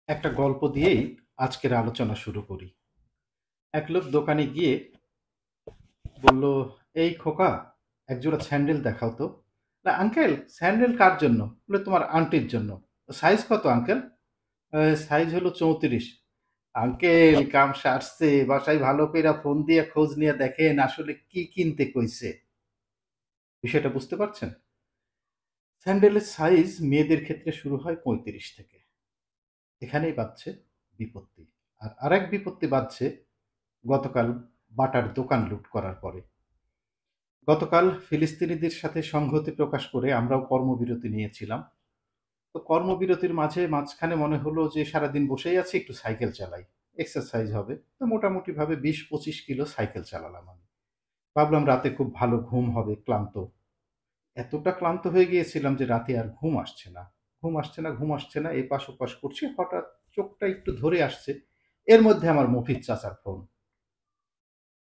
একটা গল্প দিয়েই আজকের আলোচনা শুরু করি। এক লোক দোকানে গিয়ে বলল, এই খোকা, একজোড়া স্যান্ডেল দেখাও তো। না আঙ্কেল, স্যান্ডেল কার জন্য? বলে, তোমার আন্টির জন্য। সাইজ কত আঙ্কেল? সাইজ হলো 34। আঙ্কেল, কাম সারছে, বাসায় ভালো কইরা ফোন দিয়ে খোঁজ নিয়ে দেখেন আসলে কি কিনতে কইছে। বিষয়টা বুঝতে পারছেন? স্যান্ডেলের সাইজ মেয়েদের ক্ষেত্রে শুরু হয় 35 থেকে। এখানেই বাধছে বিপত্তি। আর আরেক বিপত্তি বাধছে গতকাল বাটার দোকান লুট করার পরে। গতকাল ফিলিস্তিনিদের সাথে সংহতি প্রকাশ করে আমরাও কর্মবিরতি নিয়েছিলাম। তো কর্মবিরতির মাঝখানে মনে হলো যে সারাদিন বসেই আছি, একটু সাইকেল চালাই, এক্সারসাইজ হবে। তো মোটামুটিভাবে 20-25 কিলো সাইকেল চালালাম আমি। ভাবলাম রাতে খুব ভালো ঘুম হবে, ক্লান্ত। এতটা ক্লান্ত হয়ে গিয়েছিলাম যে রাতে আর ঘুম আসছে না। ঘুম আসছে না, এপাশ ওপাশ করছি, হঠাৎ চোখটা একটু ধরে আসছে। এর মধ্যে আমার মফিজ চাচার ফোন।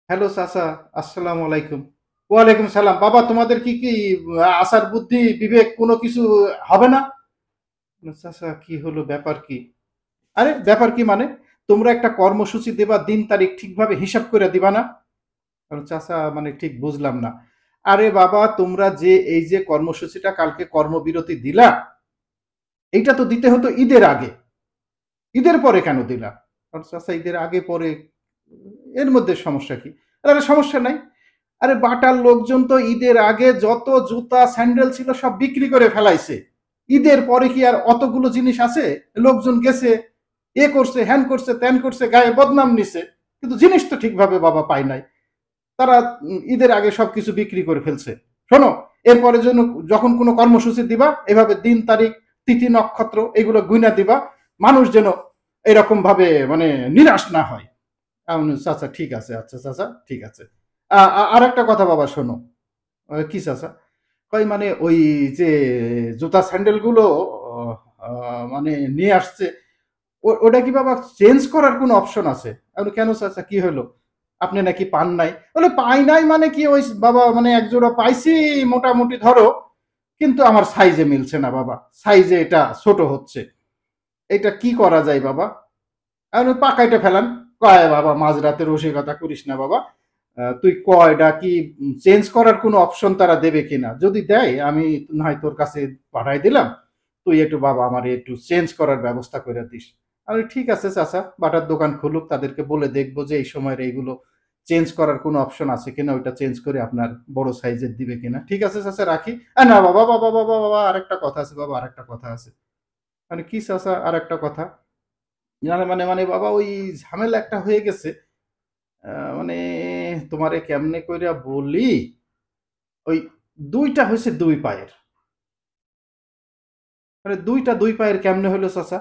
হ্যালো চাচা, আসসালামু আলাইকুম। ওয়ালাইকুম সালাম। বাবা, তোমাদের কি কি আচার বুদ্ধি বিবেক কোনো কিছু হবে না? চাচা, কি হলো, ব্যাপার কি? আরে ব্যাপার কি মানে? তোমরা একটা কর্মসূচি দেবা, দিন তারিখ ঠিকভাবে হিসাব করে দিবা না? চাচা, মানে ঠিক বুঝলাম না। আরে বাবা, তোমরা যে এই যে কর্মসূচিটা কালকে কর্মবিরতি দিলা, এইটা তো দিতে হতো ঈদের আগে। ঈদের পরে কেন দিলা? চাচা, ঈদের আগে পরে এর মধ্যে সমস্যা কি? আরে সমস্যা নাই। আরে বাটার লোকজন তো ঈদের আগে যত জুতা স্যান্ডেল ছিল সব বিক্রি করে ফেলাইছে। ঈদের পরে কি আর অতগুলো জিনিস আছে? লোকজন গেছে, এ করছে, হ্যান করছে, ত্যান করছে, গায়ে বদনাম নিছে, কিন্তু জিনিস তো ঠিকভাবে বাবা পায় নাই। তারা ঈদের আগে সবকিছু বিক্রি করে ফেলছে। শোনো, এরপরে জন্য যখন কোনো কর্মসূচি দিবা, এভাবে দিন তারিখ, তিথি নক্ষত্র এগুলো গুইনা দিবা, মানুষ যেন এরকম ভাবে মানে নিরাশ না হয়। চাচা ঠিক আছে, আচ্ছা চাচা ঠিক আছে। আর একটা কথা বাবা, শোনো। কি চাচা? কই মানে ওই যে জুতা স্যান্ডেল গুলো মানে নিয়ে আসছে, ওটা কি বাবা চেঞ্জ করার কোনো অপশন আছে? আমি কেন চাচা, কি হলো? আপনি নাকি পান নাই? বলে, পাই নাই মানে কি, ওই বাবা মানে এক জোড়া পাইছি মোটামুটি ধরো, কিন্তু আমার সাইজে মিলছে না বাবা, সাইজে এটা ছোট হচ্ছে। এটা কি করা যায় বাবা? আমি পাকাইটা ফেলান। কয় বাবা, মাঝরাতে রসিকতা করিস না বাবা। তুই কয়টা কি চেঞ্জ করার কোনো অপশন তারা দেবে কিনা? যদি দেয় আমি নয় তোর কাছে পাঠাই দিলাম, তুই একটু বাবা আমার একটু চেঞ্জ করার ব্যবস্থা করে দিস। আমি ঠিক আছে চাচা, বাটার দোকান খুলুক, তাদেরকে বলে দেখবো যে এই সময়ের এইগুলো চেঞ্জ করার কোনো অপশন আছে কিনা, ওইটা চেঞ্জ করে আপনার বড় সাইজের দিবে কিনা। ঠিক আছে চাচা, রাখি। না বাবা, বাবা বাবা বাবা, আরেকটা কথা আছে বাবা, আরেকটা কথা আছে। মানে কি চাচা আরেকটা কথা? মানে বাবা, ওই ঝামেলা একটা হয়ে গেছে। মানে তোমারে কেমনে কইরা বলি, ওই দুইটা হয়েছে দুই পায়ের। মানে দুইটা দুই পায়ের কেমনে হইলো চাচা?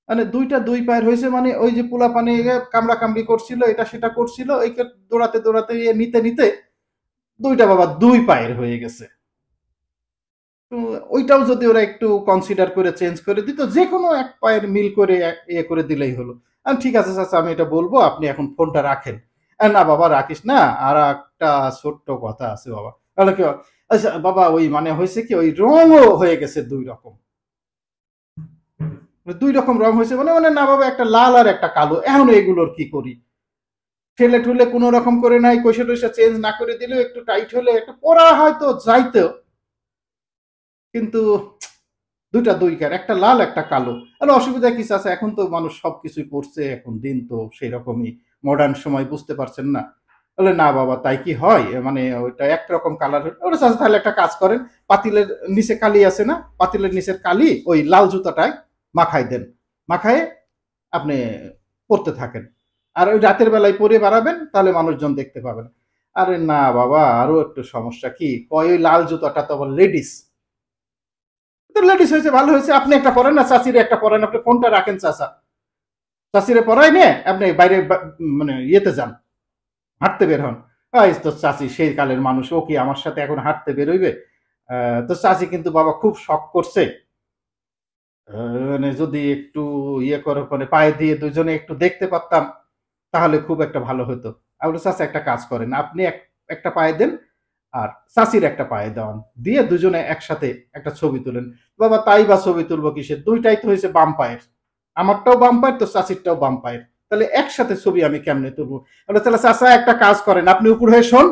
মানে দুইটা দুই পায়ের হয়েছে মানে ওই যে পোলা পানি কামড়া কামড়ি করছিল, এটা সেটা করছিল, এই দৌড়াতে দৌড়াতে নিতে নিতে দুইটা বাবা দুই পায়ের হয়ে গেছে। তো ওইটাও যদি ওরা একটু কনসিডার করে চেঞ্জ করে দিত, যে কোনো এক পায়ের মিল করে ইয়ে করে দিলেই হলো। ঠিক আছে চাচা, আমি এটা বলবো, আপনি এখন ফোনটা রাখেন। না বাবা রাখিস না, আর একটা ছোট্ট কথা আছে বাবা। তাহলে কি? আচ্ছা বাবা, ওই মানে হয়েছে কি, ওই রঙও হয়ে গেছে দুই রকম। দুই রকম রং হয়েছে মানে মানে না বাবা, একটা লাল আর একটা কালো। এখন এগুলোর কি করি? ঠেলে ঠুলে কোনো রকম করে নাই, কইসা টইসা চেঞ্জ না করে দিলেও একটু টাইট হলে একটা পরা হয়তো যাইতো, কিন্তু দুইটা দুই কার, একটা লাল একটা কালো। আর অসুবিধা কিছু আছে? এখন তো মানুষ সবকিছুই পড়ছে, এখন দিন তো সেই রকমই মডার্ন সময়, বুঝতে পারছেন না? বলে, না বাবা তাই কি হয়, মানে ওইটা একরকম কালার। ওটা চাচা তাহলে একটা কাজ করেন, পাতিলের নিচে কালি আছে না, পাতিলের নিচের কালি ওই লাল জুতাটায় মাখাই দেন, মাখায়ে আপনি পড়তে থাকেন। আর ওই রাতের বেলায় পরে বাড়াবেন, তাহলে মানুষজন দেখতে পাবেন। আরে না বাবা, আরো একটু সমস্যা। কি কয়, ওই লাল জুতাটা তো আবার লেডিস। তো লেডিস হয়েছে, ভালো হয়েছে, আপনি একটা পরেন না, চাচিরে একটা পরেন। আপনি ফোনটা রাখেন চাচা, চাচিরে পড়াই নিয়ে আপনি বাইরে মানে ইয়েতে যান, হাঁটতে বের হন। এই তো চাচি সেই কালের মানুষ, ও কি আমার সাথে এখন হাঁটতে বেরোইবে? তো চাচি কিন্তু বাবা খুব শখ করছে। মানে যদি একটু ইয়ে করে মানে পায়ে দিয়ে দুজনে একটু দেখতে পারতাম, তাহলে খুব একটা ভালো হতো। আমি চাচা একটা কাজ করেন, আপনি একটা পায়ে দেন, আর চাচির একটা পায়ে দেওয়ান, দিয়ে দুজনে একসাথে একটা ছবি তুলেন। বাবা তাই বা ছবি তুলবো কিসের, দুইটাই তো হয়েছে বাম পায়ের। আমারটাও বাম্পার, তো চাচিরটাও বাম্পার। তাহলে একসাথে ছবি আমি কেমনে তুলবো? তাহলে চাচা একটা কাজ করেন, আপনি উপর হয়ে শোন,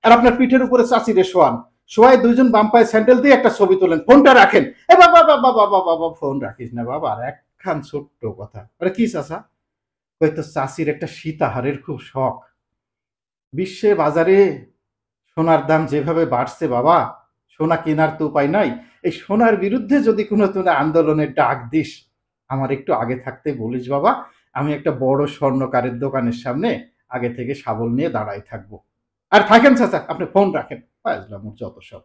আর আপনার পিঠের উপরে চাচিরে শোয়ান, শোয়াই দুইজন বাম্পায় স্যান্ডেল দিয়ে একটা ছবি তোলেন, ফোনটা রাখেন। এ বাবা বাবা বাবা বাবা, ফোন রাখিস না বাবা, আর একখান ছোট্ট কথা। আরে কি চাচা? হয়তো চাচির একটা সীতাহারের খুব শখ। বিশ্বে বাজারে সোনার দাম যেভাবে বাড়ছে বাবা, সোনা কেনার তো উপায় নাই। এই সোনার বিরুদ্ধে যদি কোনো তুই আন্দোলনের ডাক দিস, আমার একটু আগে থাকতে বলিস বাবা, আমি একটা বড় স্বর্ণকারের দোকানের সামনে আগে থেকে শাবল নিয়ে দাঁড়াই থাকবো। আর থাকেন চাচা, আপনি ফোন রাখেন। ফাজলামোর যত সব।